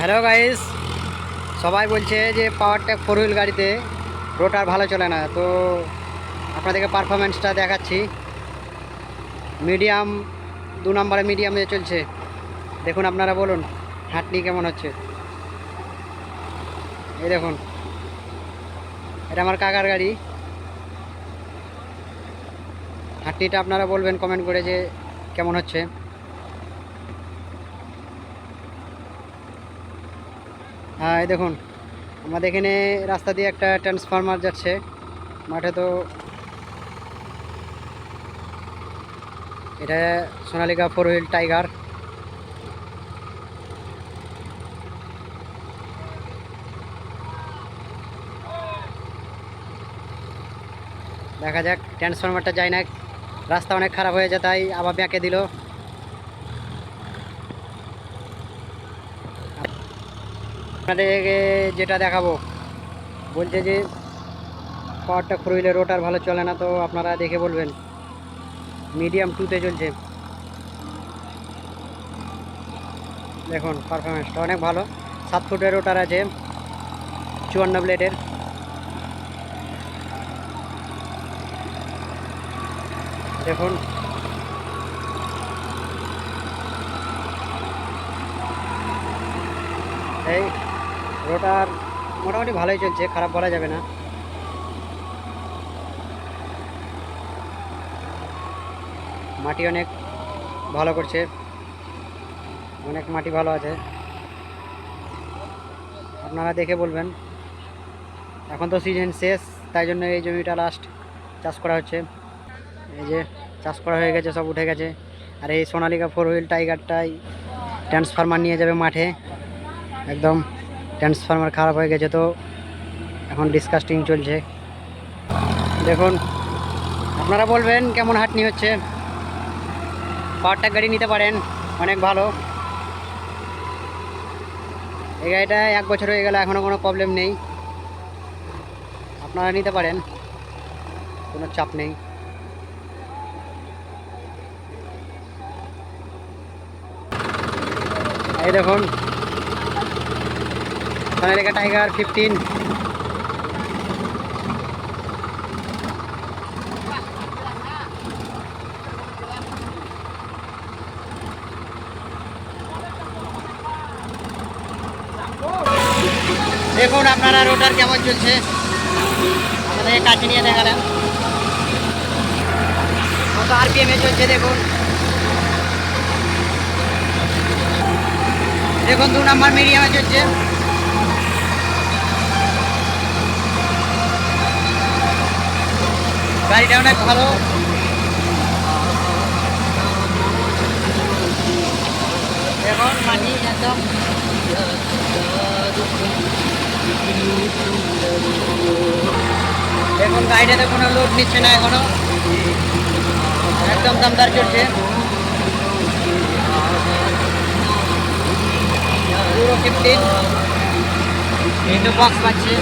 Hello guys, সবাই বলছে যে পাওয়ার ট্যাগ 4 হুইল গাড়িতে রোটার ভালো চলে না। তো আপনাদেরকে পারফরমেন্সটা দেখাচ্ছি। মিডিয়াম 2 নম্বরে মিডিয়ামে চলছে। দেখুন, আপনারা বলুন হাঁটনি কেমন হচ্ছে। এই দেখুন, এটা আমার কাকার গাড়ি। হাঁটনিটা আপনারা বলবেন কমেন্ট করে যে কেমন হচ্ছে। হ্যাঁ, এই দেখুন, আমাদের এখানে রাস্তা দিয়ে একটা ট্রান্সফরমার যাচ্ছে মাঠে। তো এটা সোনালিকা 4 হুইল টাইগার। দেখা যাক, ট্রান্সফরমারটা যায় না, রাস্তা অনেক খারাপ হয়ে যায়, তাই আবার ব্যাকে দিল। আপনাদেরকে যেটা দেখাবো, বলছে যে পাওয়ারটা 4 হুইলের রোটার ভালো চলে না। তো আপনারা দেখে বলবেন। মিডিয়াম 2তে চলছে। দেখুন, পারফরমেন্সটা অনেক ভালো। 7 ফুটের রোটার আছে, 54 ব্লেডের। দেখুন, এই রোটার মোটামুটি ভালোই চলছে, খারাপ বলা যাবে না। মাটি অনেক ভালো করছে, অনেক মাটি ভালো আছে। আপনারা দেখে বলবেন। এখন তো সিজন শেষ, তাই জন্য এই জমিটা লাস্ট চাষ করা হচ্ছে। এই যে চাষ করা হয়ে গেছে, সব উঠে গেছে। আর এই সোনালিকা 4 হুইল টাইগারটাই ট্রান্সফরমার নিয়ে যাবে মাঠে। একদম ট্রান্সফরমার খারাপ হয়ে গেছে, তো এখন ডিসকাস্টিং চলছে। দেখুন, আপনারা বলবেন কেমন হাঁটনি হচ্ছে। পাওয়ার ট্যাগ গাড়ি নিতে পারেন, অনেক ভালো। এই গাড়িটা 1 বছর হয়ে গেল, এখনও কোনো প্রবলেম নেই। আপনারা নিতে পারেন, কোনো চাপ নেই। এই দেখুন, সোনালিকা টাইগার 15। দেখুন আপনারা রোটার কেমন চলছে, আমাদের কাছে নিয়ে দেখালাম কত আরপিএমে চলছে। দেখুন দেখুন 2 নম্বর মিডিয়ামে চলছে। গাড়িটা অনেক ভালো। দেখুন মাটি একদম দেখুন, গাড়িটাতে কোনো লোড নিচ্ছে না এখনো, একদম দমদার চলছে। পুরো 15 বক্স পাচ্ছে।